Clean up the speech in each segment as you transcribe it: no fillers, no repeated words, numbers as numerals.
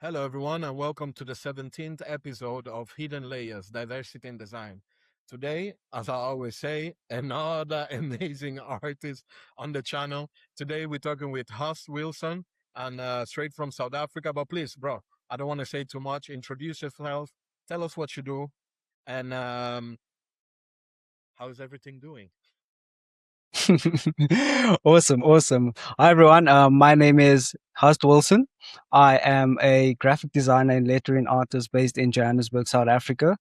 Hello, everyone, and welcome to the 17th episode of Hidden Layers Diversity in Design. Today, as I always say, another amazing artist on the channel. Today, we're talking with Hust Wilson and straight from South Africa. But please, bro, I don't want to say too much. Introduce yourself, tell us what you do, and how is everything doing? Awesome, awesome. Hi, everyone. My name is Hust Wilson. I am a graphic designer and lettering artist based in Johannesburg, South Africa.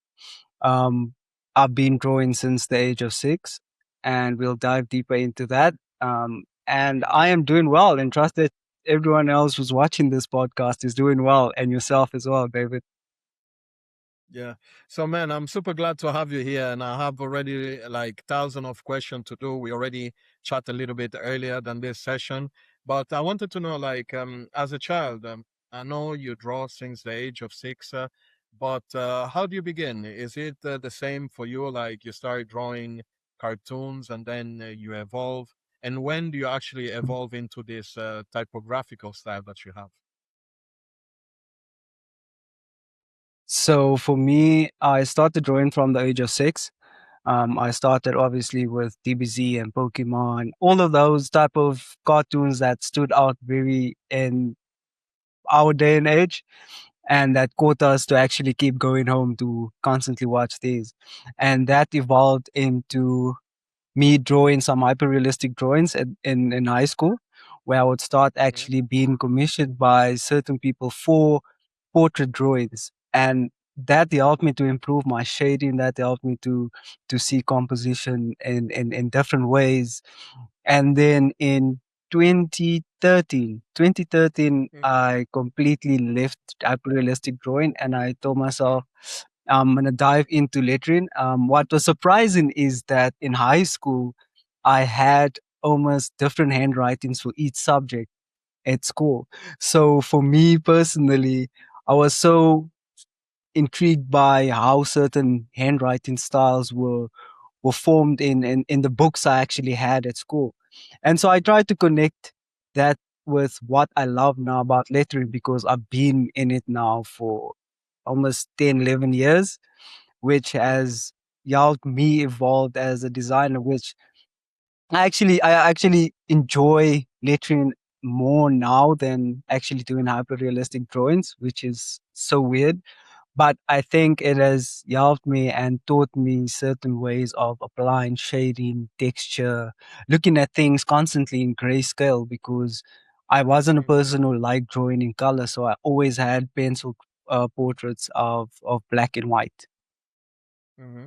Um, I've been drawing since the age of 6, and we'll dive deeper into that. And I am doing well, and trust that everyone else who's watching this podcast is doing well, and yourself as well, David. Yeah. So, man, I'm super glad to have you here, and I have already like thousands of questions to do. We already chat a little bit earlier than this session, but I wanted to know, like, as a child, I know you draw since the age of 6, but how do you begin? Is it the same for you? Like, you start drawing cartoons and then you evolve, and when do you actually evolve into this typographical style that you have? So for me, I started drawing from the age of 6. I started obviously with DBZ and Pokemon, all of those type of cartoons that stood out very in our day and age, and that caught us to actually keep going home to constantly watch these. And that evolved into me drawing some hyper realistic drawings in high school, where I would start Hmm. actually being commissioned by certain people for portrait drawings. And that helped me to improve my shading, that helped me to see composition in different ways. And then in 2013, I completely left hyperrealistic drawing, and I told myself I'm gonna dive into lettering. What was surprising is that in high school, I had almost different handwritings for each subject at school. So for me personally, I was so intrigued by how certain handwriting styles were formed in the books I actually had at school. And so I tried to connect that with what I love now about lettering, because I've been in it now for almost 10, 11 years, which has helped me evolve as a designer, which I actually enjoy lettering more now than actually doing hyper realistic drawings, which is so weird. But I think it has helped me and taught me certain ways of applying shading, texture, looking at things constantly in grayscale, because I wasn't a Hmm. person who liked drawing in color. So I always had pencil portraits of black and white. Hmm.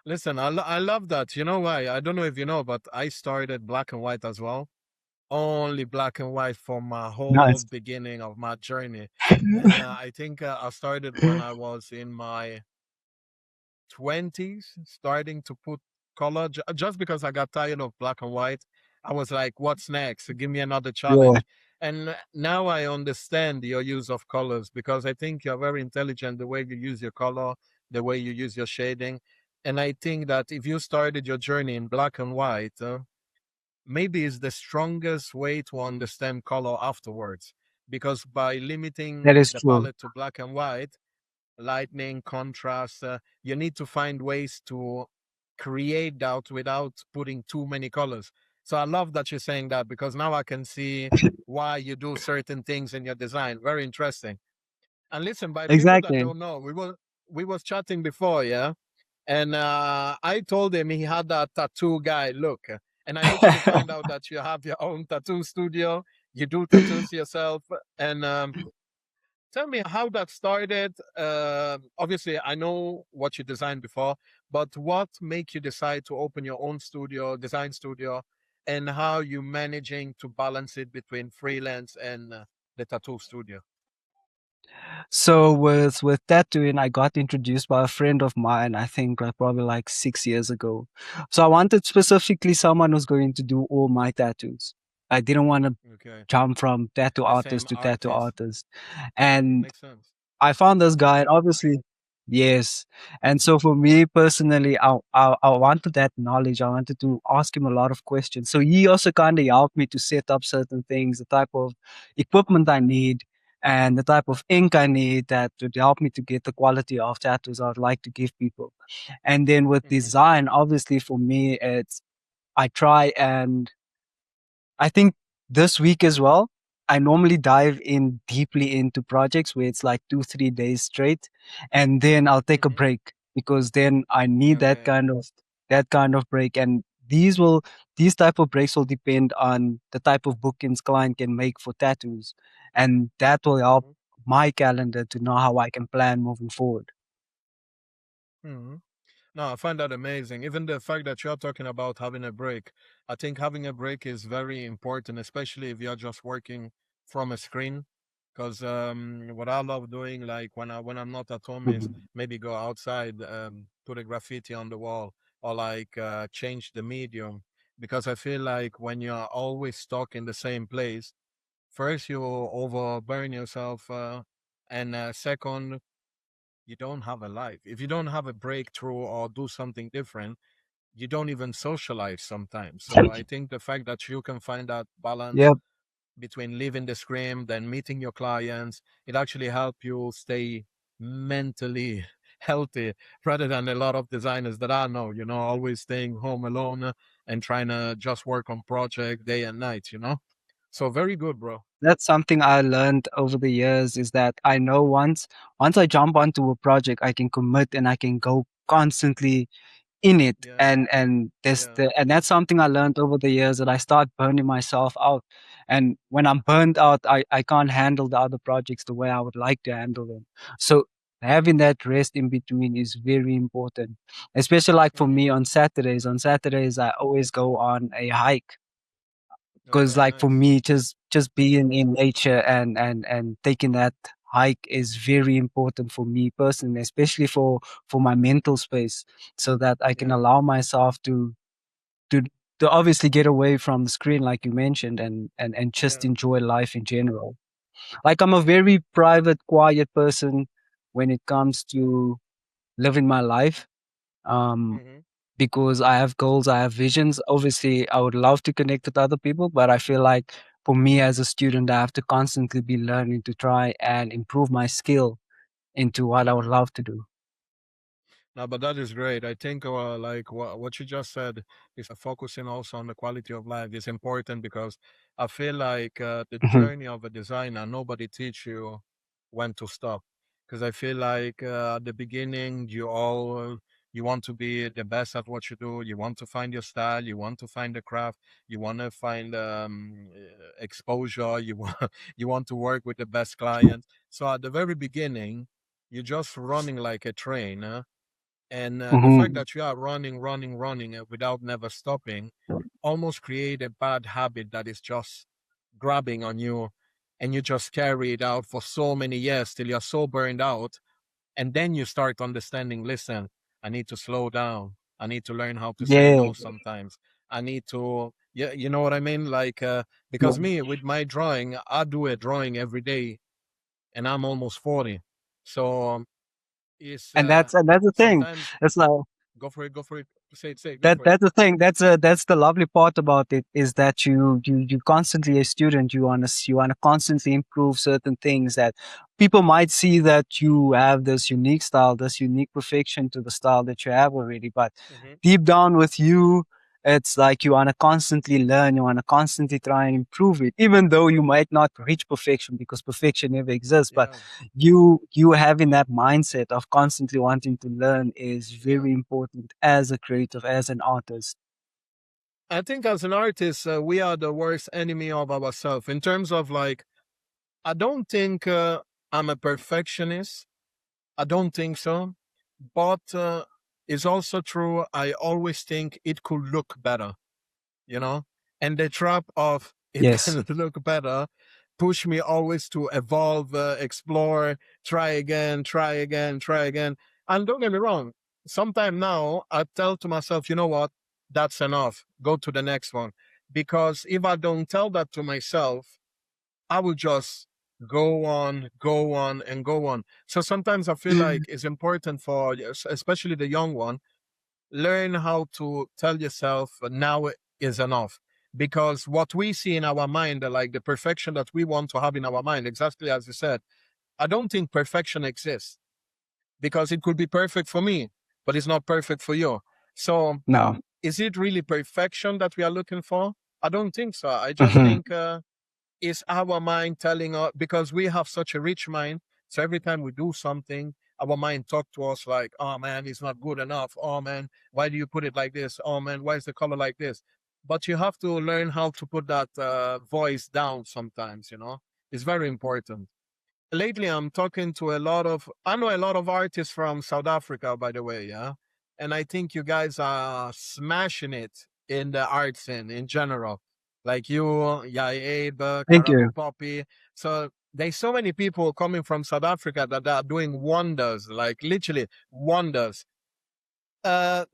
Listen, I love that. You know why? I don't know if you know, but I started black and white as well. Only black and white for my whole Nice. beginning of my journey. And I think I started when I was in my 20s, starting to put color just because I got tired of black and white. I was like, what's next? Give me another Yeah. challenge. And now I understand your use of colors because I think you're very intelligent the way you use your color, the way you use your shading. And I think that if you started your journey in black and white, maybe it's the strongest way to understand color afterwards. Because by limiting That is the true. palette to black and white, lightning, contrast. You need to find ways to create that without putting too many colors. So I love that you're saying that because now I can see why you do certain things in your design. Very interesting. And listen, by people that Exactly. don't know, we was chatting before, yeah, and I told him he had that tattoo guy look, and I literally find out that you have your own tattoo studio. You do tattoos yourself, and tell me how that started. Obviously, I know what you designed before, but what make you decide to open your own studio, design studio, and how you managing to balance it between freelance and the tattoo studio? So with tattooing, I got introduced by a friend of mine, I think probably like 6 years ago. So I wanted specifically someone who's going to do all my tattoos. I didn't want to Okay, jump from tattoo the same artist to tattoo artist artist. And makes sense. I found this guy, and obviously, yes. And so for me personally, I wanted that knowledge. I wanted to ask him a lot of questions. So he also kind of helped me to set up certain things, the type of equipment I need, and the type of ink I need that would help me to get the quality of tattoos I would like to give people. And then with Mm-hmm. design, obviously for me, it's I try and I think this week as well, I normally dive in deeply into projects where it's like 2, 3 days straight, and then I'll take a Mm-hmm. break because then I need Okay. that kind of break. And these type of breaks will depend on the type of bookings client can make for tattoos, and that will help Mm-hmm. my calendar to know how I can plan moving forward. Mm-hmm. No, I find that amazing. Even the fact that you're talking about having a break, I think having a break is very important, especially if you're just working from a screen. Because what I love doing, like when I'm not at home, is Mhm. maybe go outside, put a graffiti on the wall, or like change the medium. Because I feel like when you're always stuck in the same place, first you overburn yourself, and second, you don't have a life. If you don't have a breakthrough or do something different, you don't even socialize sometimes. So I think the fact that you can find that balance Yep, between leaving the screen, then meeting your clients, it actually help you stay mentally healthy rather than a lot of designers that I know, always staying home alone, and trying to just work on project day and night. So very good, bro. that's something I learned over the years is that I know once I jump onto a project, I can commit and I can go constantly in it. Yeah, And yeah. that's something I learned over the years that I start burning myself out. And when I'm burned out, I can't handle the other projects the way I would like to handle them. So having that rest in between is very important. Especially like for Hmm. me on Saturdays. On Saturdays I always go on a hike because Okay, like for nice. me just being in nature and taking that hike is very important for me personally, especially for my mental space, so that I can Yeah, allow myself to to obviously get away from the screen like you mentioned and just yeah. enjoy life in general. Like I'm a very private quiet person when it comes to living my life. um Hmm. because I have goals, I have visions. Obviously, I would love to connect with other people, but I feel like for me as a student, I have to constantly be learning to try and improve my skill into what I would Hmm. love to do. No, but that is great. I think like what you just said is focusing also on the quality of life is important, because I feel like the Mhm. journey of a designer, nobody teach you when to stop. Because I feel like at the beginning, you want to be the best at what you do. You want to find your style. You want to find the craft. You want to find exposure. You want you want to work with the best clients. So at the very beginning, you're just running like a train. And the fact Mhm. that you are running, running, running without never stopping almost create a bad habit that is just grabbing on you, and you just carry it out for so many years till you're so burned out. And then you start understanding, listen, I need to slow down. I need to learn how to say Yeah. no sometimes. I need to, yeah, you know what I mean? Like, because me, with my drawing, I do a drawing every day, and I'm almost 40. So it's And that's the thing. sometimes. It's like Go for it. Go for it. Say. Go that for it. that's the thing. That's the lovely part about it is that you constantly a student. You wanna constantly improve certain things that people might see that you have this unique style, this unique perfection to the style that you have already. But Hmm. deep down with you, it's like you wanna constantly learn. You wanna constantly try and improve it, even though you might not reach perfection because perfection never exists. But Yeah, you having that mindset of constantly wanting to learn is yeah. very important as a creative, as an artist. I think as an artist, we are the worst enemy of ourselves in terms of like. I don't think I'm a perfectionist. I don't think so. But it's also true. I always think it could look better. you know and the trap of it Yes. can look better push me always to evolve, explore, try again, try again, try again. And don't get me wrong, sometime now I tell to myself, you know what, that's enough, go to the next one. Because if I don't tell that to myself, I will just go on and go on. So sometimes I feel like it's important for especially the young one, learn how to tell yourself now is enough. because what we see in our mind, like the perfection that we want to have in our mind, exactly as you said, I don't think perfection exists, because it could be perfect for me, but it's not perfect for you. So No. is it really perfection that we are looking for? I don't think so. I just Hmm. think it's our mind telling us, because we have such a rich mind. So every time we do something, our mind talk to us like, "Oh man, it's not good enough. Oh man, why do you put it like this? Oh man, why is the color like this?" But you have to learn how to put that voice down sometimes. It's very important. Lately I'm talking to I know a lot of artists from South Africa, by the way, yeah. And I think you guys are smashing it in the art scene in general. Like you, Yai Abe, Thank you. Karabo Poppy. So there's so many people coming from South Africa that are doing wonders, like literally wonders. Uh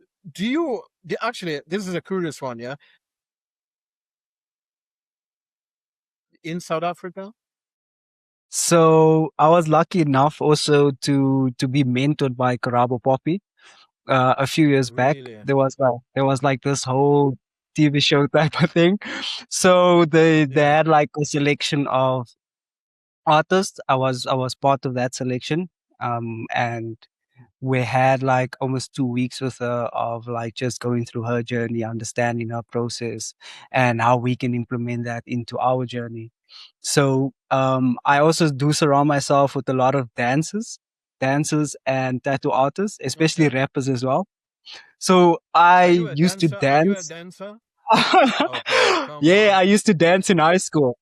actually, this is a curious one, yeah. In South Africa? So I was lucky enough also to be mentored by Karabo Poppy. A few years back, Really? there was like this whole TV show type of thing. So they Yeah. had like a selection of artists. I was part of that selection. And we had like almost 2 weeks with her of like just going through her journey, understanding her process, and how we can implement that into our journey. So I also do surround myself with a lot of dancers and tattoo artists, especially Okay. rappers as well. So I Are you a used to dancer? Are you a dance. dancer? Okay, come Yeah, on. I used to dance in high school.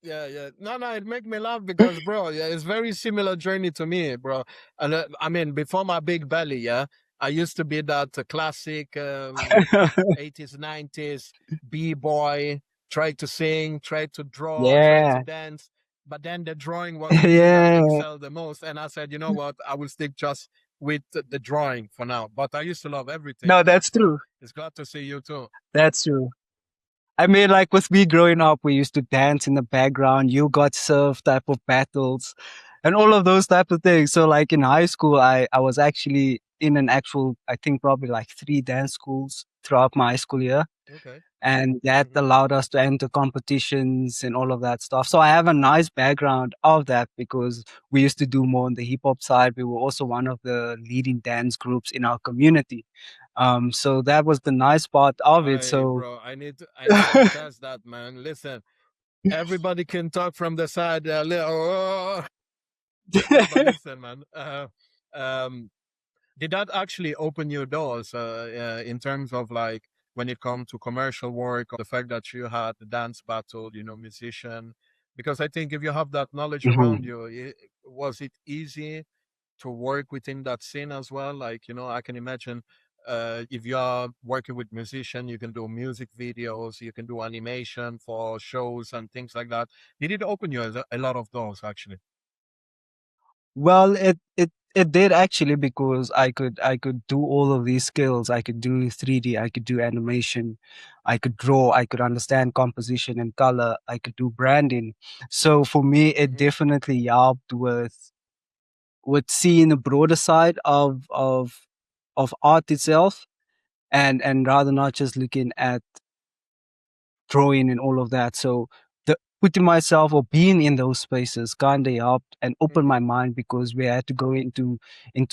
Yeah, yeah. No, no, it make me laugh because, bro, yeah, it's very similar journey to me, bro. And I mean, before my big belly, yeah, I used to be that classic 80s, 90s b-boy, try to sing, try to draw, try to Yeah, dance. But then the drawing was the thing that yeah. excelled the most. And I said, you know what? I will stick just with the drawing for now. But I used to love everything, No, man. that's So true. it's glad to see you too. That's true. I mean, like with me growing up, we used to dance in the background, you got served type of battles and all of those type of things. So like in high school, I was actually in an actual, I think probably like 3 dance schools throughout my high school year. Okay. And that Hmm. allowed us to enter competitions and all of that stuff. So I have a nice background of that because we used to do more on the hip hop side. We were also one of the leading dance groups in our community. So that was the nice part of it. Hey, So bro, I need to test that, man. Listen, everybody can talk from the side. No, but listen, man. Um, did that actually open your doors in terms of like when it comes to commercial work, or the fact that you had the dance battle, musician? Because I think if you have that knowledge around Mhm. you, was it easy to work within that scene as well? Like, I can imagine if you're working with musician, you can do music videos, you can do animation for shows and things like that. Did it open you a lot of doors, actually? Well, it did actually because I could do all of these skills. I could do 3D, I could do animation, I could draw, I could understand composition and color, I could do branding. So for me, it Hmm. definitely helped with seeing the broader side of art itself, and rather not just looking at drawing and all of that. So the putting myself or being in those spaces kind of helped and opened Hmm. my mind because we had to go into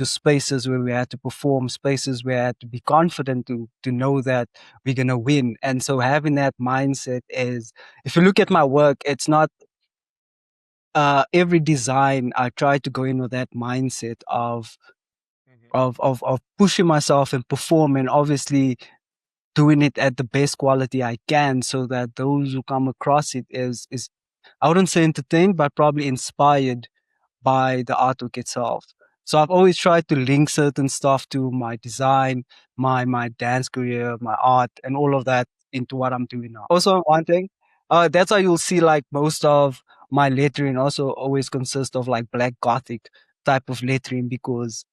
spaces where we had to perform, spaces where I had to be confident to know that we're gonna win. And so having that mindset is, if you look at my work, it's not every design I try to go in with that mindset Hmm. of pushing myself and perform, and obviously doing it at the best quality I can so that those who come across it is I wouldn't say entertained, but probably inspired by the artwork itself. So I've always tried to link certain stuff to my design, my dance career, my art, and all of that into what I'm doing now. Also, one thing, that's why you'll see like most of my lettering also always consists of like black gothic type of lettering because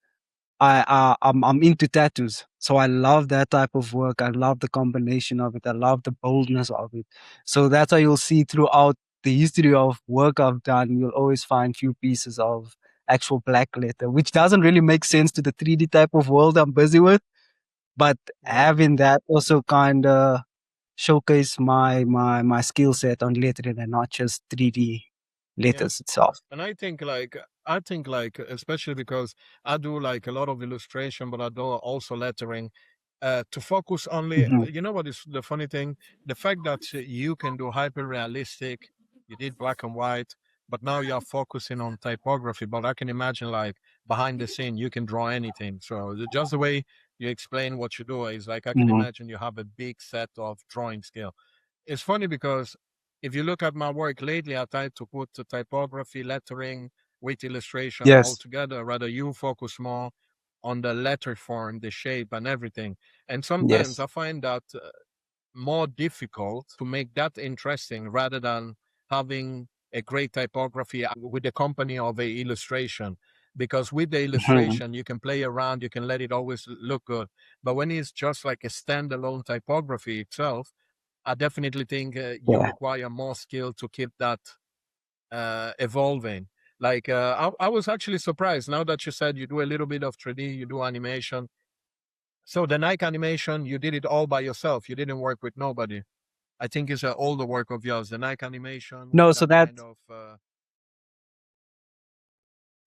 I'm into tattoos, so I love that type of work. I love the combination of it. I love the boldness of it. So that's why you'll see throughout the history of work I've done, you'll always find few pieces of actual black letter, which doesn't really make sense to the 3D type of world I'm busy with. But Yeah. having that also kind of showcase my skill set on lettering and not just 3D Yeah. letters itself. And I think like especially because I do like a lot of illustration, but I do also lettering. To focus only, Hmm. you know what is the funny thing? The fact that you can do hyper realistic, you did black and white, but now you're focusing on typography. But I can imagine like behind the scene, you can draw anything. So just the way you explain what you do is like I can Hmm. imagine you have a big set of drawing skill. It's funny because if you look at my work lately, I try to put the typography, lettering with illustration all Yes. together. Rather, you focus more on the letter form, the shape, and everything. And sometimes Yes. I find that more difficult to make that interesting rather than having a great typography with the company of a illustration. Because with the Hmm. illustration, you can play around, you can let it always look good. But when it's just like a standalone typography itself, I definitely think you Yeah. require more skill to keep that evolving. Like I was actually surprised now that you said you do a little bit of 3D, you do animation. So the Nike animation, you did it all by yourself. You didn't work with nobody. I think it's all the work of yours. The Nike animation with No, so that that kind of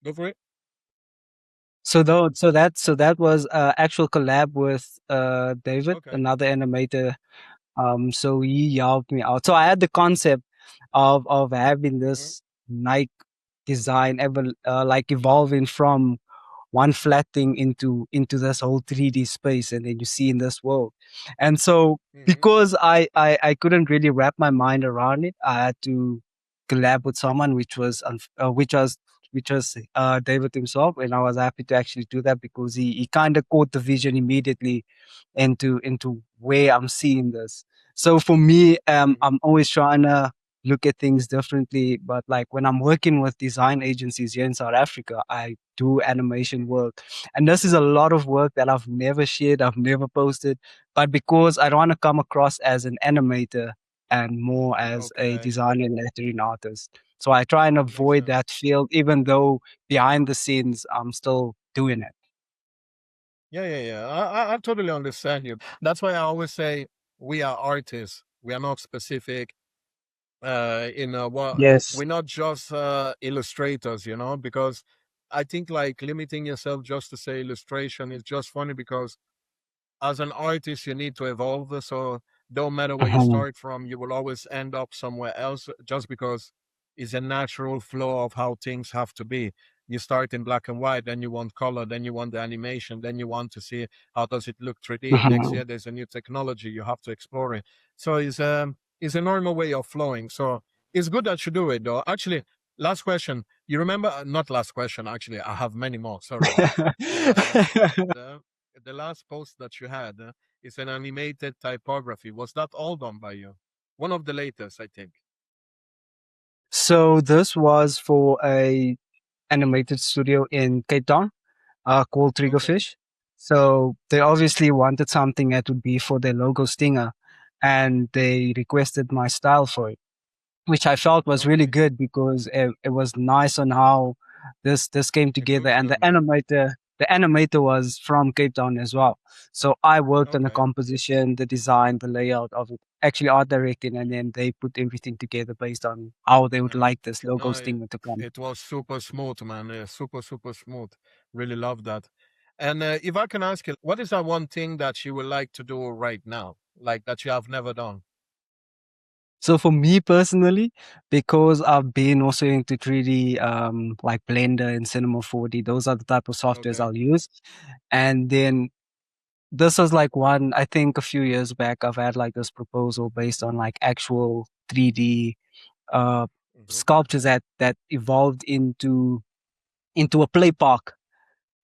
go for it. so that was actual collab with David, Okay. another animator. So he helped me out. So I had the concept of having Mhm, this Nike design ever like evolving from one flat thing into this whole 3D space, and then you see in this world. And so mhm, because I couldn't really wrap my mind around it, I had to collab with someone, which was David himself, and I was happy to actually do that because he kind of caught the vision immediately into where I'm seeing this. So for me, mhm, I'm always trying to look at things differently. But like when I'm working with design agencies here in South Africa, I do animation mhm. work. And this is a lot of work that I've never shared, I've never posted. But because I don't want to come across as an animator and more as a Okay, designer and lettering artist. So I try and makes avoid sense. that field, even though behind the scenes I'm still doing it. Yeah, yeah, yeah. I totally understand you. That's why I always say we are artists. We are not specific. What Yes. we're not just illustrators, because I think like limiting yourself just to say illustration is just funny because as an artist, you need to evolve. So don't matter where you Mhm. start from, you will always end up somewhere else just because it's a natural flow of how things have to be. You start in black and white, then you want color, then you want the animation, then you want to see how does it look 3D. Next Mhm. year there's a new technology, you have to explore it. So it's a normal way of flowing. So it's good that you do it though. Actually, last question. You remember not last question, actually, I have many more. Sorry. Uh the the last post that you had is an animated typography. Was that all done by you? One of the latest, I think. So this was for a animated studio in Cape Town, called Okay. Triggerfish. So they obviously wanted something that would be for their logo stinger, and they requested my style for it, which I felt was really Okay. good because it was nice on how this came It together. looks And good, man. the animator was from Cape Town as well. So I worked on the Okay. composition, the design, the layout of it, actually art directing, and then they put everything together based on how they would Uh, like this logo no, stinger to come. it was super smooth, man. Super, super smooth. Really love that. And if I can ask you, what is that one thing that you would like to do right now, like that you have never done? So for me personally, because I've been also into 3D, like Blender and Cinema 4D, those are the type of softwares Okay. I'll use. And then this was like one, I think a few years back, I've had like this proposal based on like actual 3D uh, Hmm. sculptures that evolved into a play park.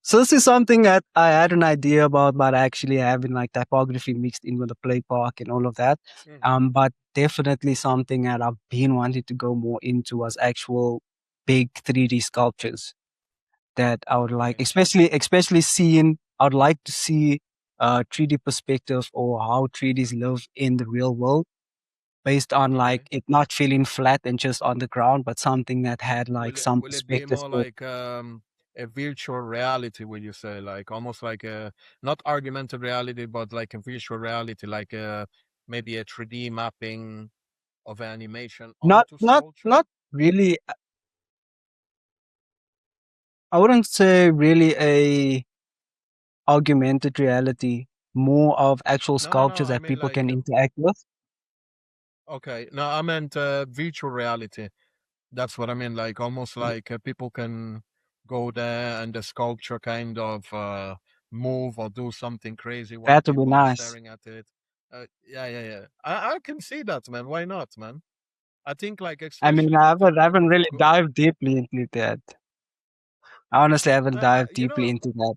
So this is something that I had an idea about, but actually having like typography mixed in with the play park and all of that. Hmm. But definitely something that I've been wanting to go more into was actual big 3D sculptures that I would like, Okay. especially seeing. I would like to see 3D perspective or how 3Ds live in the real world, based on like Okay. it not feeling flat and just on the ground, but something that had like some Will it be perspective more or like a virtual reality, will you say? Like almost like a not augmented reality, but like a virtual reality, like maybe a 3D mapping of animation Not onto not sculpture? not really. I wouldn't say really a augmented reality, more of actual No, no, sculptures I that mean people like can interact with. okay. No, I meant virtual reality. That's what I mean. Like almost like people can go there and the sculpture kind of move or do something crazy while That would be people are nice. staring at it. Yeah, yeah, yeah. I can see that, man. Why not, man? I think like I mean, especially the thing I like haven't of really dived deeply into that. I honestly haven't dived you deeply know, into that.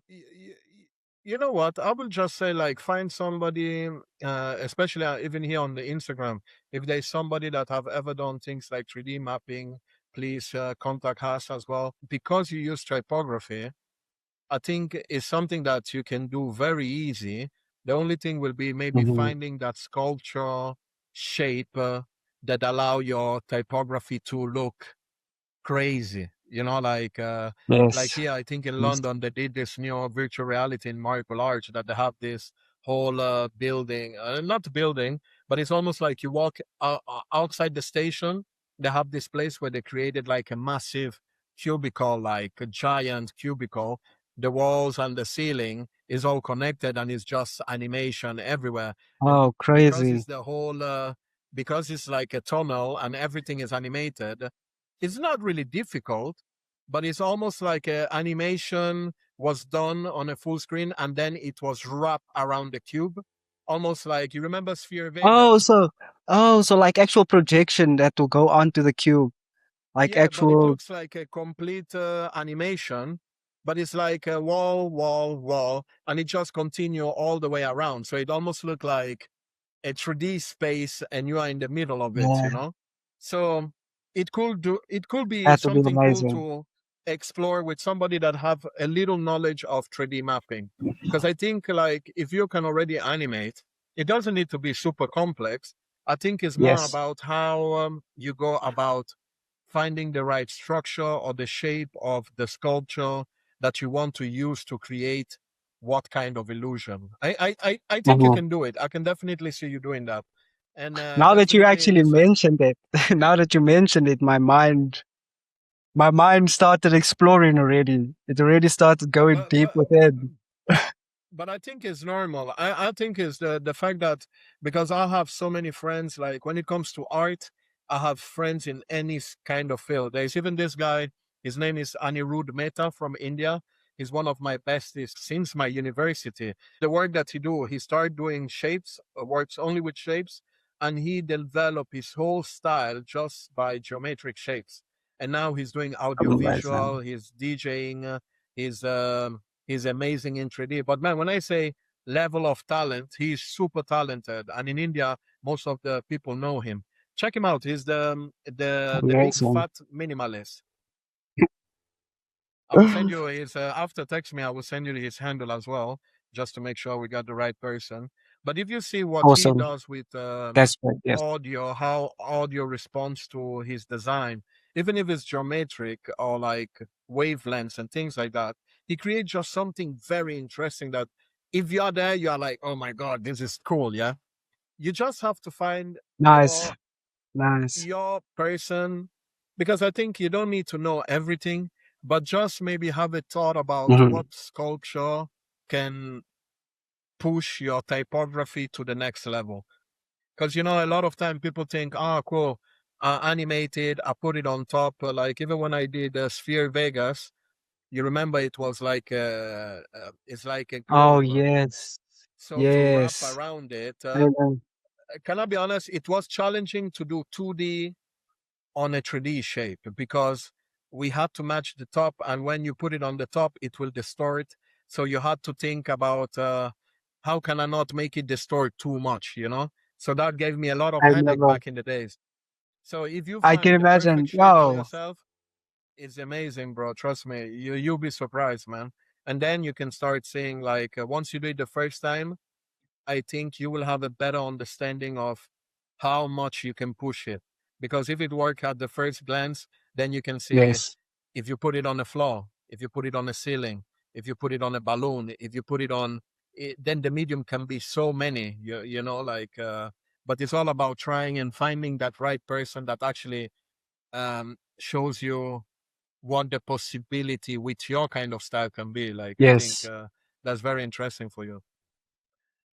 you know what? I will just say like find somebody, especially even here on the Instagram. If there's somebody that have ever done things like 3D mapping, please contact us as well. Because you use typography, I think it's something that you can do very easy. The only thing will be maybe Mhm. finding that sculpture shape that allow your typography to look crazy. Like Yes. here, I think in Yes. London they did this new virtual reality in Miracle Arch that they have this whole building, not building, but it's almost like you walk outside the station. They have this place where they created like a massive cubicle, like a giant cubicle. The walls and the ceiling is all connected, and it's just animation everywhere. And Oh, because crazy. it's the whole, because it's like a tunnel and everything is animated, it's not really difficult, but it's almost like a animation was done on a full screen and then it was wrapped around the cube. Almost like you remember Sphere Oh, Vegas? so so like actual projection that will go onto the cube, like Yeah, but it actual. looks like a complete animation, but it's like a wall, wall, wall, and it just continue all the way around. So it almost look like a 3D space and you are in the middle of it, you Yeah, know? So it could be that would be something cool amazing. to explore with somebody that have a little knowledge of 3D mapping. Because I think like if you can already animate, it doesn't need to be super complex. I think it's more Yes. about how you go about finding the right structure or the shape of the sculpture that you want to use to create what kind of illusion. I think you Mhm. can do it. I can definitely see you doing that. And Now that you definitely actually it's like, mentioned it, now that you mentioned it, my mind started exploring already. It already started going but deep within. but I think it's normal. I think it's the fact that because I have so many friends, like when it comes to art, I have friends in any kind of field. There's even this guy, his name is Anirudh Mehta from India. He's one of my besties since my university. The work that he do, he started doing shapes, works only with shapes, and he developed his whole style just by geometric shapes. And now he's doing Amazing. audiovisual, he's DJing, he's he's amazing in 3D. But man, when I say level of talent, he's super talented. And in India, most of the people know him. Check him out. He's the big Amazing. fat minimalist. I will send you his after text me. I will send you his handle as well, just to make sure we got the right person. But if you see what he Awesome. does with That's great. Yes. audio, how audio responds to his design, even if it's geometric or like wavelengths and things like that, he creates just something very interesting that if you're there, you're like, oh my God, this is cool. Yeah. You just have to find Nice. Nice. your person because I think you don't need to know everything, but just maybe have a thought about Mhm. what sculpture can push your typography to the next level. Because a lot of time people think, ah, cool, animated. I put it on top. Like even when I did Sphere Vegas, you remember it was like it's like a Oh, globe. yes. So to wrap Yes. around it, I know. can I be honest? It was challenging to do 2D on a 3D shape because we had to match the top, and when you put it on the top, it will distort. So you had to think about how can I not make it distort too much. So that gave me a lot of I headache never. back in the days. So if you I can find the perfect imagine. shape for Wow. yourself, it's amazing, bro. Trust me, you'll be surprised, man. And then you can start seeing like once you do it the first time, I think you will have a better understanding of how much you can push it. Because if it works at the first glance, then you can see Yes. if you put it on the floor, if you put it on a ceiling, if you put it on a balloon, if you put it on, then the medium can be so many. but it's all about trying and finding that right person that actually shows you what the possibility with your kind of style can be. Like, I think Yes. that's very interesting for you.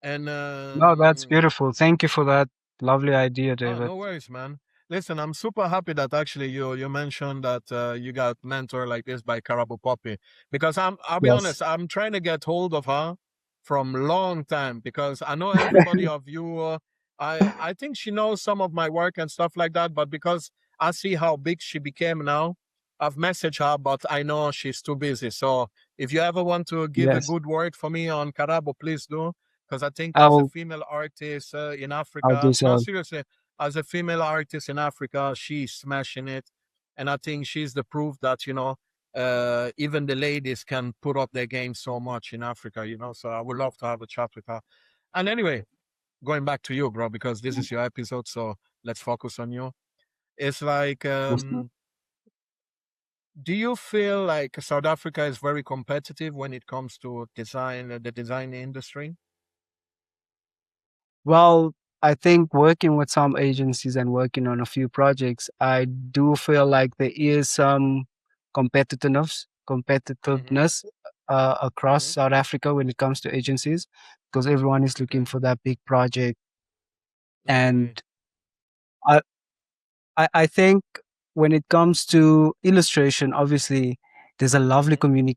And No, that's beautiful. Thank you for that lovely idea, oh, David. no worries, man. Listen, I'm super happy that actually you mentioned that you got mentor like this by Carabo Poppy, because I'll be Yes. honest, I'm trying to get hold of her from long time, because I know everybody of you. I think she knows some of my work and stuff like that, but because I see how big she became now, I've messaged her, but I know she's too busy. So if you ever want to give a Yes. good word for me on Carabo, please do, because I think as a I'll female artist in I'll do Africa, no, so. seriously, as a female artist in Africa, she's smashing it. And I think she's the proof that, even the ladies can put up their game so much in Africa. So I would love to have a chat with her. And anyway, going back to you, bro, because this is your episode. So let's focus on you. It's like, do you feel like South Africa is very competitive when it comes to design, the design industry? Well, I think working with some agencies and working on a few projects, I do feel like there is some competitiveness Mm-hmm. competitiveness across Mm-hmm. South Africa when it comes to agencies, because everyone is looking Okay. for that big project. Okay. And I, I think when it comes to illustration, obviously there's a lovely Mm-hmm.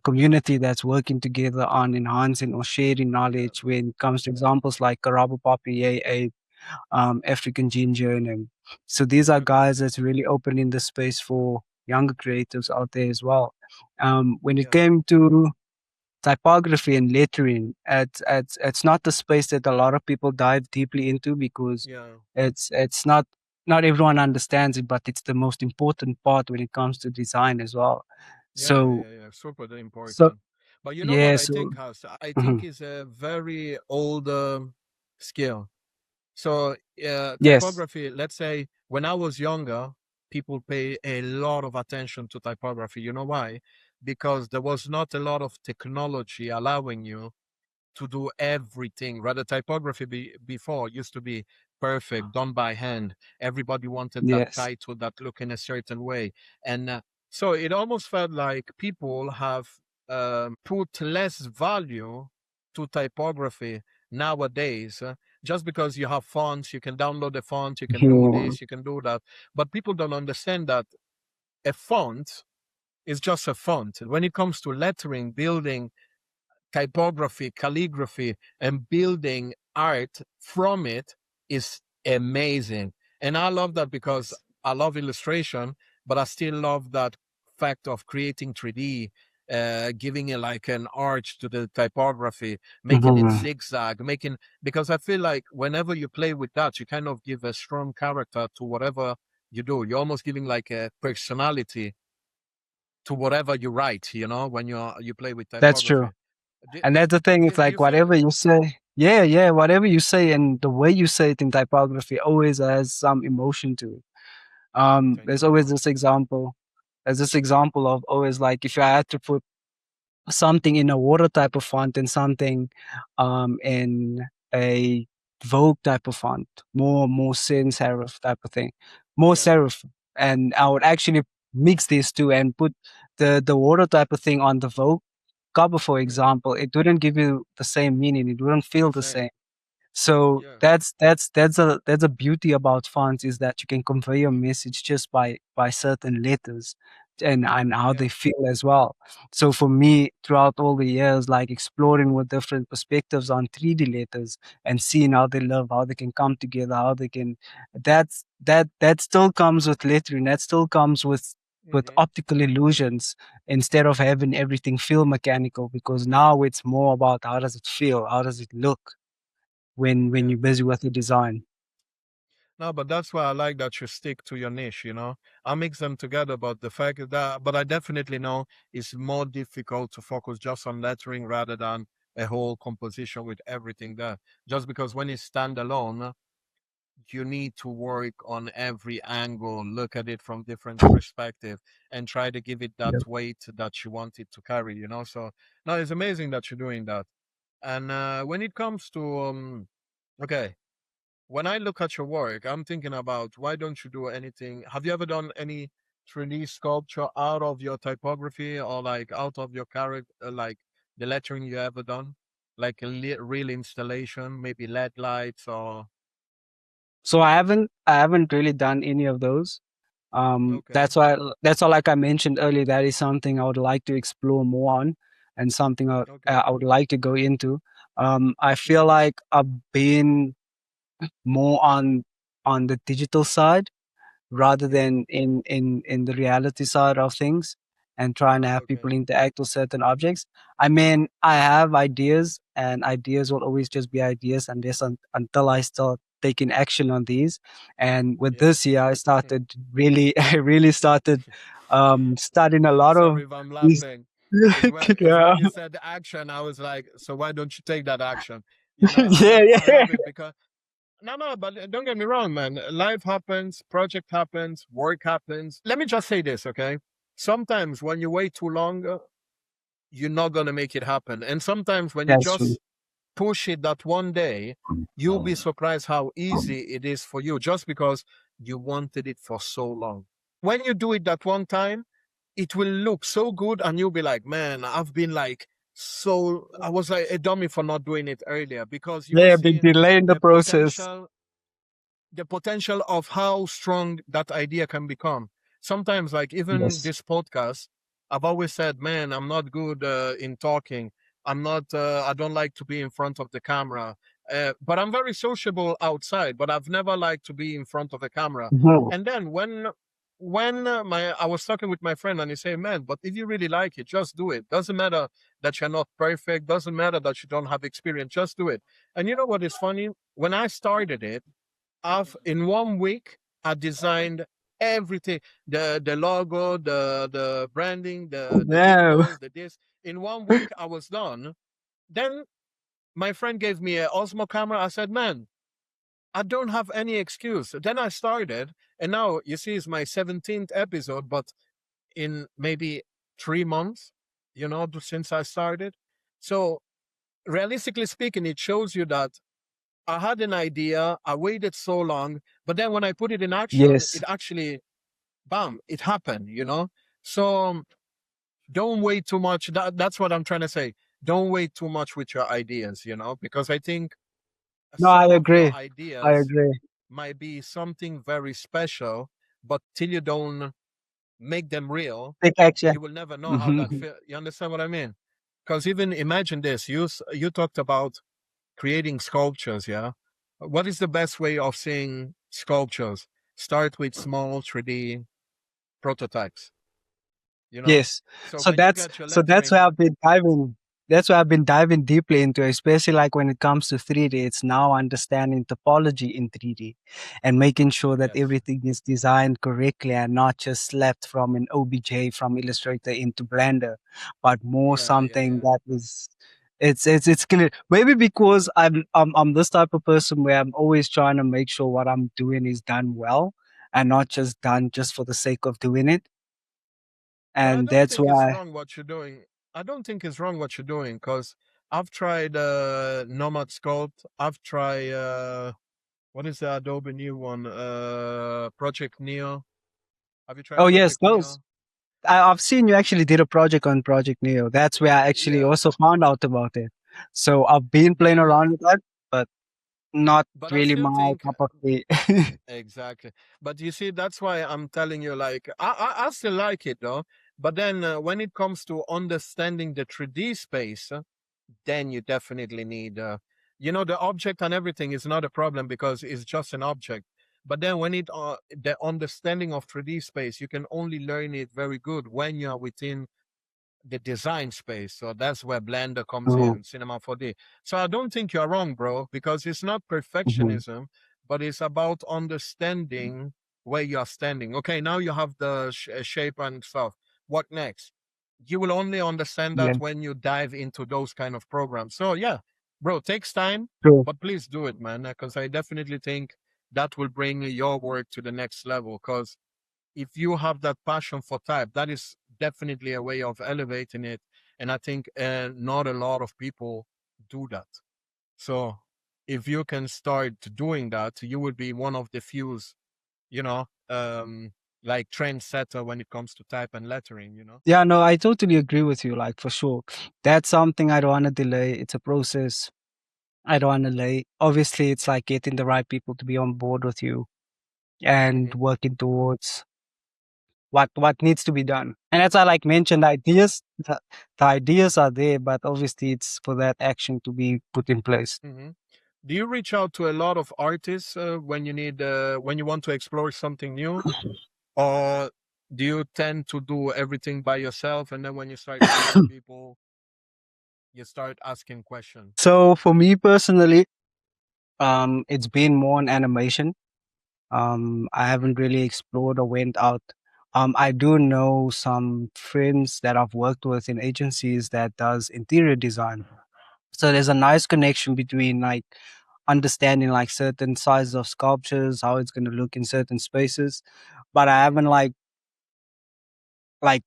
community that's working together on enhancing or sharing Yeah. knowledge when it comes to examples like Karabo Poppy, AA, African Ginger, and so these are Okay. guys that's really opening the space for younger creatives out there as well. When it Yeah. came to typography and lettering, it's not the space that a lot of people dive deeply into because Yeah. it's not everyone understands it, but it's the most important part when it comes to design as well. Yeah, yeah, So yeah, yeah. Super so important. But you know what yeah, I so think, Has? I think mhm. is a very old skill. So Yes, typography, let's say when I was younger, people pay a lot of attention to typography. You know why? Because there was not a lot of technology allowing you to do everything. Rather, typography before used to be perfect, done by hand. Everybody wanted that yes, title that look in a certain way, and so it almost felt like people have put less value to typography nowadays. Just because you have fonts, you can download the font, you can do mhm, this, you can do that, but people don't understand that a font is just a font. When it comes to lettering, building typography, calligraphy, and building art from it is amazing. And I love that because yes. I love illustration, but I still love that fact of creating 3D, giving it like an arch to the typography, making it Mhm. zigzag, because I feel like whenever you play with that, you kind of give a strong character to whatever you do. You're almost giving like a personality to whatever you write, when you play with That's true. typography. Do, And that's the thing, it's do you like feel whatever you say, yeah, yeah, whatever you say and the way you say it in typography always has some emotion to it. Thank There's you, always bro. this example. There's this example of always like if I had to put something in a water type of font and something in a Vogue type of font, more sans serif type of thing, more Yeah. serif, and I would actually mix these two and put the water type of thing on the Vogue cover, for Okay. example. It wouldn't give you the same meaning. It wouldn't feel the Same. same. So Yeah. that's a beauty about fonts is that you can convey your message just by certain letters and how Yeah. they feel as well. So for me, throughout all the years, like exploring with different perspectives on 3D letters and seeing how they live, how they can come together, how they can that still comes with lettering, that still comes with Hmm. optical illusions instead of having everything feel mechanical because now it's more about how does it feel, how does it look when Yeah. you're busy with the design. No, but that's why I like that you stick to your niche. I mix them together, but the fact that, but I definitely know it's more difficult to focus just on lettering rather than a whole composition with everything there. Just because when it's standalone, you need to work on every angle, look at it from different perspective, and try to give it that Yep. weight that you want it to carry. So, no, it's amazing that you're doing that. And when it comes to okay, when I look at your work, I'm thinking about why don't you do anything? Have you ever done any 3D sculpture out of your typography or like out of your character, like the lettering you ever done? Like a real installation, maybe LED lights or. So I haven't really done any of those. Okay, That's why, like I mentioned earlier, that is something I would like to explore more on, and something okay. I would like to go into. I feel Hmm. like I've been more on the digital side rather Yeah, than in the reality side of things, and trying to have okay. people interact with certain objects. I mean, I have ideas, and ideas will always just be ideas until I start taking action on these. And with Yeah. this year, I started really, I really started studying a lot of Sorry if I'm these. laughing. Is Yeah, when you said action, I was like, so why don't you take that action? You know, yeah, I yeah. love it because no, but don't get me wrong, man. Life happens, project happens, work happens. Let me just say this, okay? Sometimes when you wait too long, you're not gonna make it happen. And sometimes when you That's true. just push it that one day, you'll be surprised how easy it is for you just because you wanted it for so long. When you do it that one time, it will look so good and you'll be like, man, I've been like so I was like a dummy for not doing it earlier because you will Yeah, a big see delay in the the process. potential of how strong that idea can become. Sometimes, like even Yes. this podcast, I've always said, man, I'm not good in talking. I'm not, I don't like to be in front of the camera. But I'm very sociable outside, but I've never liked to be in front of the camera. Mhm. And then when I was talking with my friend and he said, man, but if you really like it, just do it. Doesn't matter that you're not perfect. Doesn't matter that you don't have experience. Just do it. And you know what is funny? When I started it, I've in 1 week I designed everything, the logo, the branding, the No. windows, the this. In 1 week I was done. Then my friend gave me an Osmo camera. I said, man, I don't have any excuse. Then I started, and now you see it's my 17th episode, but in maybe 3 months, since I started. So realistically speaking, it shows you that I had an idea, I waited so long, but then when I put it in action, Yes. it actually, bam, it happened. So don't wait too much. That's what I'm trying to say. Don't wait too much with your ideas, because I think No, I some of your agree. I ideas agree. might be something very special, but till you don't make them real, Take action. you will never know how that Mhm. feel. You understand what I mean? Because even imagine this, you talked about creating sculptures, yeah? What is the best way of seeing sculptures? Start with small 3D prototypes, you know? Yes. So So when you that's get your so that's why lettering, I've been diving deeply into, especially like when it comes to 3D. It's now understanding topology in 3D and making sure that yes. everything is designed correctly and not just slapped from an OBJ from Illustrator into Blender, but more Yeah, yeah, something yeah. that is it's clear. Maybe because I'm this type of person where I'm always trying to make sure what I'm doing is done well and not just done just for the sake of doing it. But I And don't that's think it's why. wrong what you're doing. I don't think it's wrong what you're doing because I've tried Nomad Sculpt. I've tried, what is the Adobe new one? Project Neo. Have you tried Oh yes, Project those. Neo? I've seen you actually did a project on Project Neo. That's where I actually Yeah. also found out about it. So I've been playing Then, around with that, but not but I really still my think cup of tea. exactly. But you see, that's why I'm telling you, like, I still like it though. But then when it comes to understanding the 3D space, then you definitely need, the object and everything is not a problem because it's just an object. But then when the understanding of 3D space, you can only learn it very good when you're within the design space. So that's where Blender comes Oh, in, Cinema 4D. So I don't think you're wrong, bro, because it's not mhm. perfectionism, but it's about understanding where you're standing. Okay, now you have the shape and stuff. What next? You will only understand Yeah, that when you dive into those kind of programs. So yeah, bro, takes time, true. but please do it, man, because I definitely think that will bring your work to the next level. Because if you have that passion for type, that is definitely a way of elevating it. And I think not a lot of people do that. So if you can start doing that, you will be one of the few, you know, like trendsetter when it comes to type and lettering, you know. Yeah, no, I totally agree with you, like for sure. That's something I don't want to delay. It's a process I don't want to delay. Obviously, it's like getting the right people to be on board with you and Hmm. working towards what needs to be done. And as I like mentioned, the ideas are there, but obviously it's for that action to be put in place. Hmm. Do you reach out to a lot of artists when you need when you want to explore something new, or do you tend to do everything by yourself, and then when you start meeting people, you start asking questions? So for me personally, it's been more on animation. I haven't really explored or went out. I do know some friends that I've worked with in agencies that does interior design. So there's a nice connection between like understanding like certain sizes of sculptures, how it's going to look in certain spaces. But I Hmm. haven't like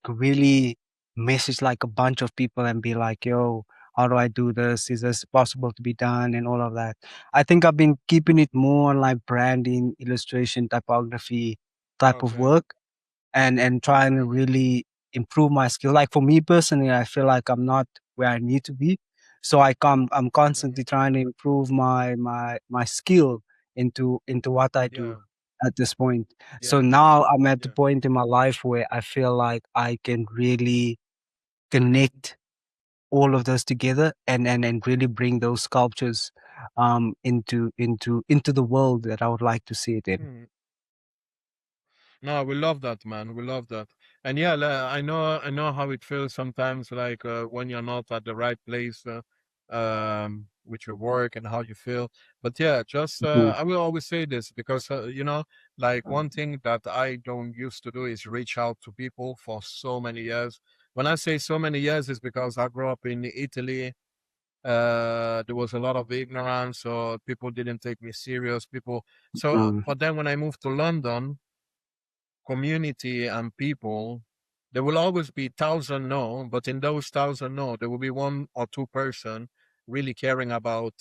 really message like a bunch of people and be like, yo, how do I do this? Is this possible to be done? And all of that. I think I've been keeping it more on like branding, illustration, typography type of Okay. work and trying to Hmm. really improve my skill. Like for me personally, I feel like I'm not where I need to be. So I'm Hmm. constantly trying to improve my skill into what I do Yeah. at this point. So Yeah. now I'm at the Yeah. point in my life where I feel like I can really connect all of those together and really bring those sculptures into the world that I would like to see it in. Hmm. No, we love that, man. We love that. And yeah, I know how it feels sometimes, like when you're not at the right place with your work and how you feel. But yeah, just Mhm. I will always say this because you know, like one thing that I don't used to do is reach out to people for so many years. When I say so many years, is because I grew up in Italy. There was a lot of ignorance, so people didn't take me serious. People, so Mm. but then when I moved to London, community and people, there will always be thousand no, but in those thousand no, there will be one or two person really caring about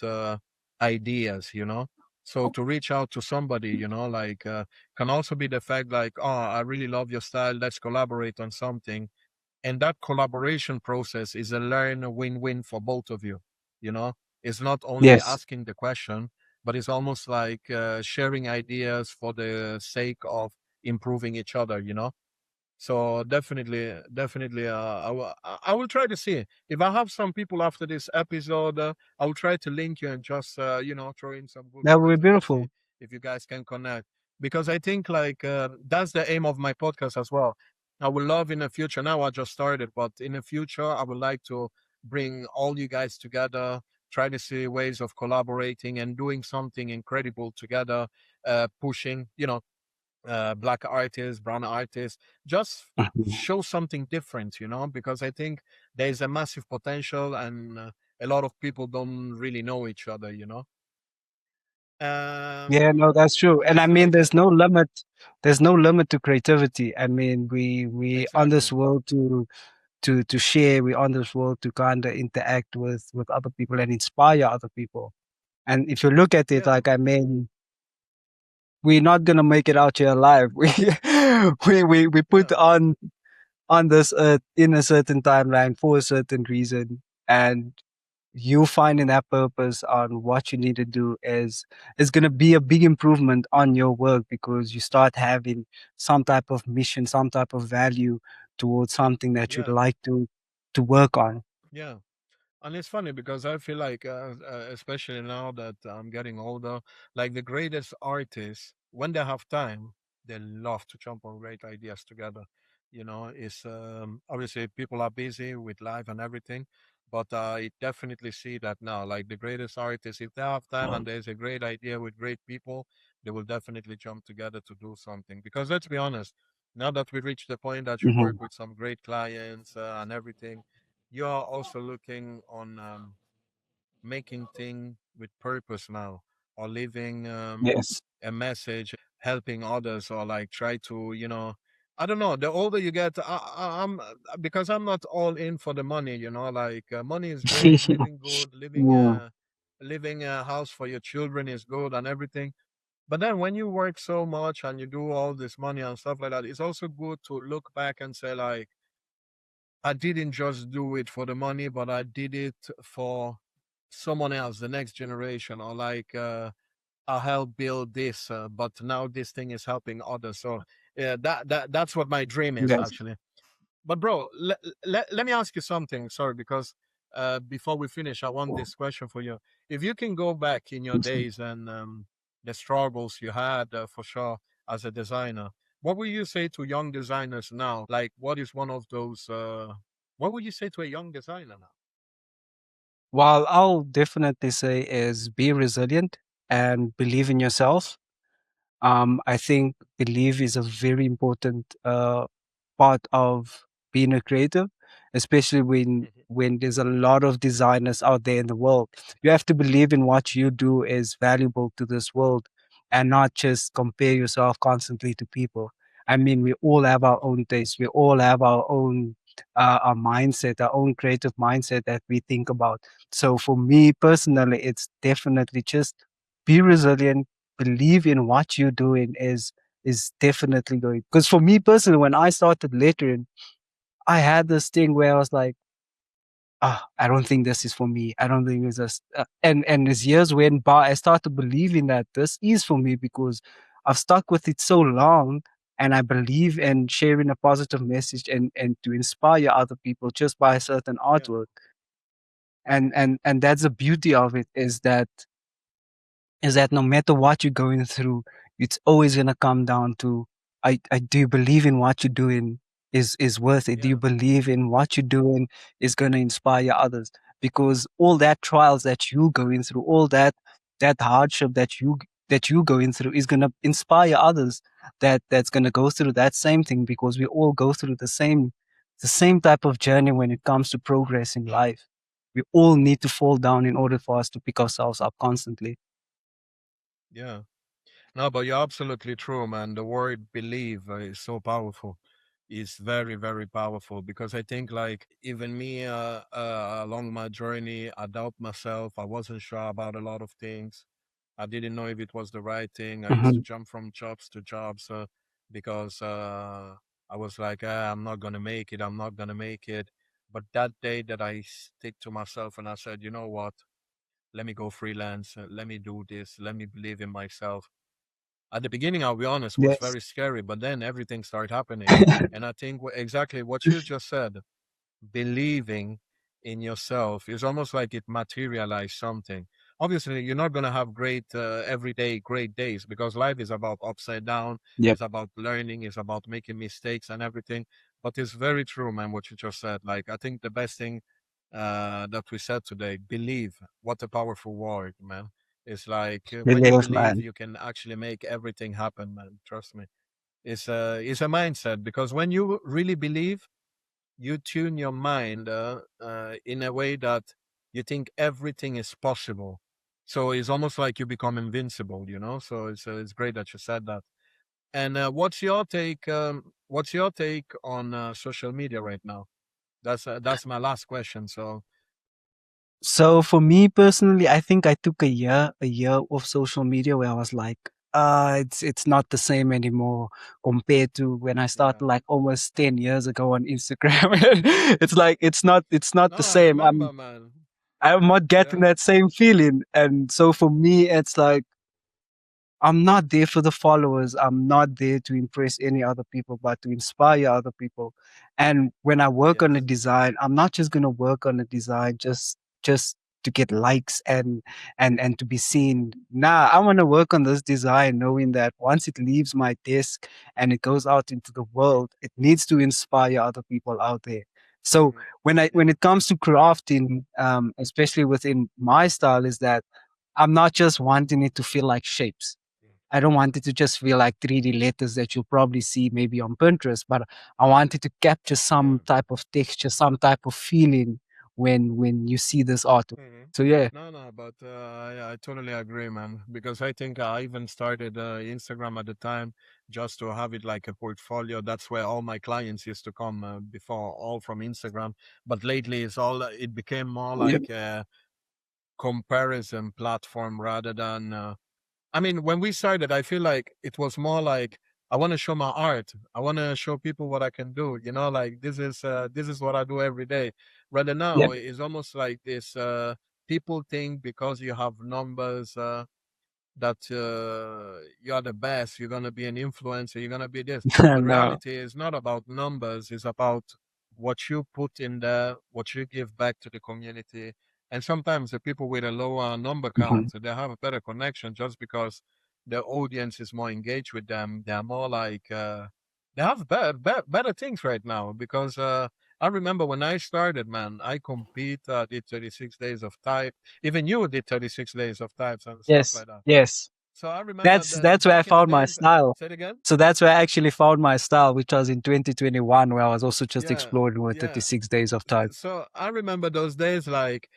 ideas, you know. So to reach out to somebody, you know, like can also be the fact like, oh, I really love your style. Let's collaborate on something, and that collaboration process is a learn a win-win for both of you. You know, it's not only Yes. asking the question, but it's almost like sharing ideas for the sake of improving each other, you know. So definitely, I will try to see if I have some people after this episode. I will try to link you and just you know, throw in some good That would words be and just see beautiful. if you guys can connect. Because I think like that's the aim of my podcast as well. I would love in the future. Now I just started, but in the future I would like to bring all you guys together. Try to see ways of collaborating and doing something incredible together. Pushing, you know, black artists, brown artists, just Mhm. show something different, you know, because I think there's a massive potential and a lot of people don't really know each other, you know. Yeah, no, that's true. And I mean, Definitely, there's no limit to creativity. I mean, we on this exactly. world to share. We on this world to kind of interact with other people and inspire other people. And if you look at it, Yeah, like I mean, we're not gonna make it out here alive. We put yeah, on this earth in a certain timeline for a certain reason, and you finding that purpose on what you need to do is going to be a big improvement on your work because you start having some type of mission, some type of value towards something that you'd yeah, like to work on. yeah. And it's funny because I feel like, especially now that I'm getting older, like the greatest artists, when they have time, they love to jump on great ideas together. You know, it's obviously people are busy with life and everything, but I definitely see that now. Like the greatest artists, if they have time and there's a great idea with great people, they will definitely jump together to do something. Because let's be honest, now that we reached the point that you work Mhm. with some great clients and everything, you are also looking on making things with purpose now, or leaving Yes. a message, helping others, or like try to, you know, I don't know. The older you get, I'm because I'm not all in for the money. You know, like money is great, living good, living Mm. living a house for your children is good and everything. But then when you work so much and you do all this money and stuff like that, it's also good to look back and say like, I didn't just do it for the money, but I did it for someone else, the next generation, or like I helped build this, but now this thing is helping others. So yeah, that's what my dream is Yes. actually. But bro, let me ask you something. Sorry, because before we finish, I want this question for you. If you can go back in your days and the struggles you had for sure as a designer, what would you say to young designers now? Like, what is one of those? What would you say to a young designer now? Well, I'll definitely say is be resilient and believe in yourself. I think belief is a very important part of being a creative, especially Mhm. when there's a lot of designers out there in the world. You have to believe in what you do is valuable to this world, and not just compare yourself constantly to people. I mean, we all have our own tastes. We all have our own our mindset, our own creative mindset that we think about. So for me personally, it's definitely just be resilient, believe in what you're doing is definitely going. Because for me personally, when I started lettering, I had this thing where I was like, ah, I don't think this is for me. I don't think it's just. And as years went by, I started believing that this is for me because I've stuck with it so long, and I believe in sharing a positive message and to inspire other people just by a certain Yeah, artwork. And that's the beauty of it is that no matter what you're going through, it's always gonna come down to I do you believe in what you're doing is worth it? Do you yeah, believe in what you're doing is gonna inspire others? Because all that trials that you going through, all that hardship that you going through is gonna inspire others that's gonna go through that same thing because we all go through the same type of journey when it comes to progress in life. We all need to fall down in order for us to pick ourselves up constantly. yeah. No, but you're absolutely true, man. The word believe is so powerful. It's very, very powerful because I think, like, even me along my journey, I doubt myself. I wasn't sure about a lot of things. I didn't know if it was the right thing. I used to Mhm. jump from jobs to jobs because I was like, ah, I'm not going to make it. I'm not going to make it. But that day that I stick to myself and I said, you know what? Let me go freelance. Let me do this. Let me believe in myself. At the beginning, I'll be honest, was Yes. very scary, but then everything started happening. And I think exactly what you just said, believing in yourself is almost like it materialized something. Obviously, you're not going to have great everyday great days because life is about upside down, Yep. it's about learning, it's about making mistakes and everything. But it's very true, man, what you just said. Like, I think the best thing that we said today, believe. What a powerful word, man. It's like when you Believe, believe, man. you can actually make everything happen, man. Trust me. It's a mindset because when you really believe, you tune your mind in a way that you think everything is possible. So it's almost like you become invincible, you know. So it's great that you said that. And what's your take? What's your take on social media right now? That's my last question. So So for me personally, I think I took a year of social media where I was like, it's not the same anymore compared to when I yeah, started like almost 10 years ago on Instagram. It's like it's not no, the I same. remember, man. I'm not getting Yeah, that same feeling. And so for me, it's like I'm not there for the followers. I'm not there to impress any other people, but to inspire other people. And when I work on a yes, design, I'm not just gonna work on a design just to get likes and to be seen. Nah, I want to work on this design knowing that once it leaves my desk and it goes out into the world, it needs to inspire other people out there. So hmm, when yeah, it comes to crafting, especially within my style, is that I'm not just wanting it to feel like shapes. I don't want it to just feel like 3D letters that you'll probably see maybe on Pinterest, but I want it to capture yeah. some type of texture, some type of feeling when you see this art. Hmm. So yeah, No, no, but I totally agree, man. Because I think I even started Instagram at the time just to have it like a portfolio. That's where all my clients used to come before, all from Instagram. But lately, it became more yeah, like comparison platform rather than I mean, when we started, I feel like it was more like I want to show my art. I want to show people what I can do. You know, like this is what I do every day. Rather Yeah. now, it's almost like this. People think because you have numbers that you're the best. You're gonna be an influencer. You're gonna be this. But No. reality is not about numbers. It's about what you put in there, what you give back to the community. And sometimes the people with a lower number Mhm. count, they have a better connection just because the audience is more engaged with them. They're more like they have better things right now because I remember when I started, man, I compete, did 36 days of type. Even you did 36 days of types and stuff Yes. like that. Yes. So I remember That's that where I back in the found my days. style. Say it again. So that's where I actually found my style, which was in 2021, where I was also just Yeah, exploring with yeah. 36 days of time. So I remember those days like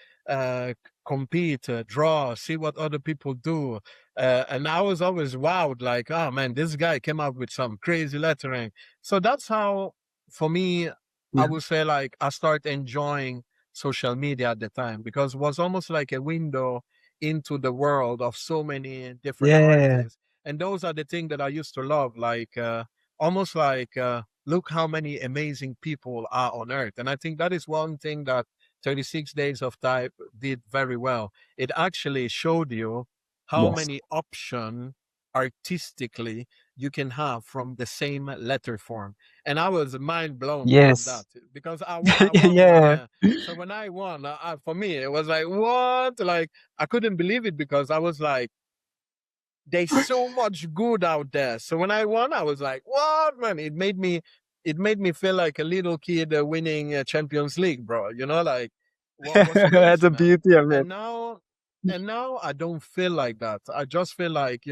compete, draw, see what other people do. And I was always wowed, like, oh man, this guy came up with some crazy lettering. So that's how, for me, I Yeah. would say like I start enjoying social media at the time because it was almost like a window into the world of so many different Yeah. artists. And those are the things that I used to love, like almost like look how many amazing people are on earth. And I think that is one thing that 36 Days of Type did very well. It actually showed you how Yes. many options artistically you can have from the same letter form. And I was mind blown from that Yes. because I won one Yeah. year. So when I won, for me, it was like, what? Like, I couldn't believe it because I was like, there's so much good out there. So when I won, I was like, "What, man?" It made me feel like a little kid winning a Champions League, bro. You know, like what's That's crazy, the man. beauty of it. And now, and now I don't feel like that. I just feel like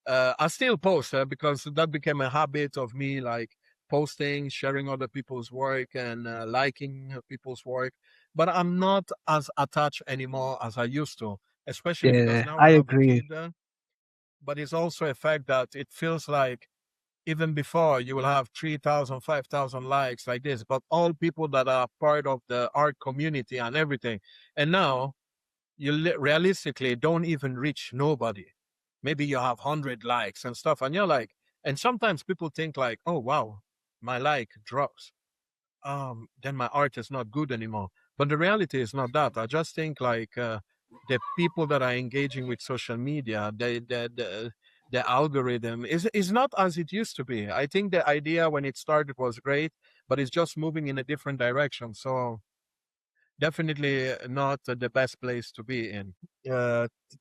I still post because that became a habit of me, like posting, sharing other people's work, and liking people's work. But I'm not as attached anymore as I used to, especially because Yeah, now I I have a agree. kid. But it's also a fact that it feels like even before you will have 3,000, 5,000 likes like this, but all people that are part of the art community and everything. And now you realistically don't even reach nobody. Maybe you have 100 likes and stuff. And you're like, and sometimes people think like, oh, wow, my like drops, then my art is not good anymore. But the reality is not that. I just think like the people that are engaging with social media, the algorithm is not as it used to be. I think the idea when it started was great, but it's just moving in a different direction. So definitely not the best place to be in.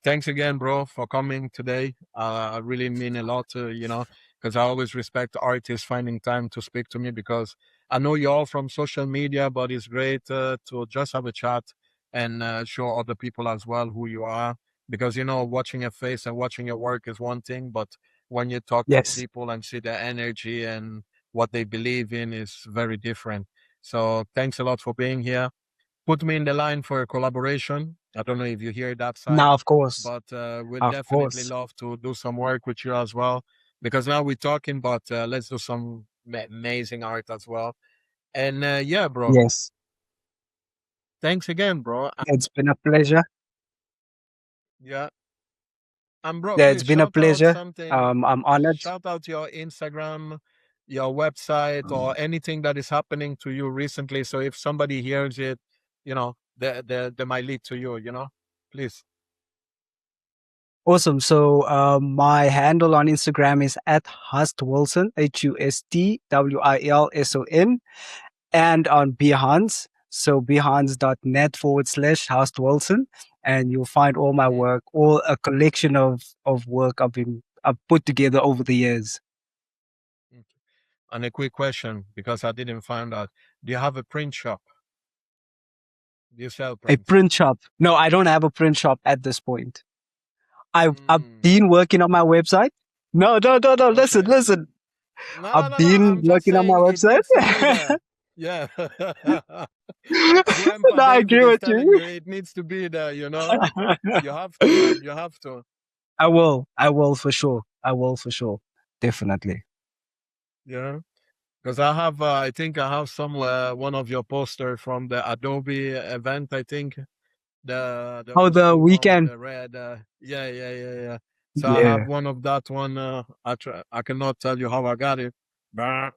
Thanks again, bro, for coming today. I really mean a lot, because I always respect artists finding time to speak to me because I know you're all from social media, but it's great to just have a chat and show other people as well who you are. Because, watching a face and watching your work is one thing, but when you talk to Yes. people and see their energy and what they believe in is very different. So thanks a lot for being here. Put me in the line for a collaboration. I don't know if you hear that side, Now, of course. but we'd Of definitely course. love to do some work with you as well. Because now we're talking, but let's do some amazing art as well. And yeah, bro, Yes. thanks again, bro. It's been a pleasure. Yeah, and bro, Yeah, it's please been a shout out pleasure. something. I'm honored. Shout out your Instagram, your website, or anything that is happening to you recently. So if somebody hears it, they might lead to you. Please. Awesome. So my handle on Instagram is at Hust Wilson, HustWilson. And on Behance. So behance.net/Hust Wilson. And you'll find all my Mhm. work, all a collection of work I've put together over the years. Okay. And a quick question, because I didn't find out. Do you have a print shop? Do you sell A prints? print shop. No, I don't have a print shop at this point. I've Mm, been working on my website. No, no, no, no. Listen, okay. listen. No, I've no, no. been I'm just working on my saying it website. needs to be there. Yeah. No, Grandpa I David agree is with telling you. you it needs to be there. You have to, man. You have to. I will. I will for sure. I will for sure. Definitely. Yeah. Because I think I have somewhere one of your posters from the Adobe event, I think. the Oh, old the school one with weekend. the red. Yeah. So I have Yeah. one of that one. I cannot tell you how I got it, but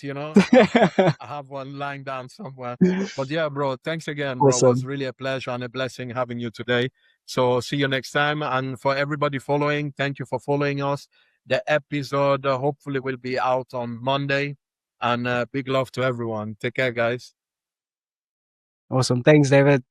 I have one lying down somewhere. But yeah, bro, thanks again, bro. It was Awesome. really a pleasure and a blessing having you today. So see you next time. And for everybody following, thank you for following us. The episode hopefully will be out on Monday. And big love to everyone. Take care, guys. Awesome. Thanks, David.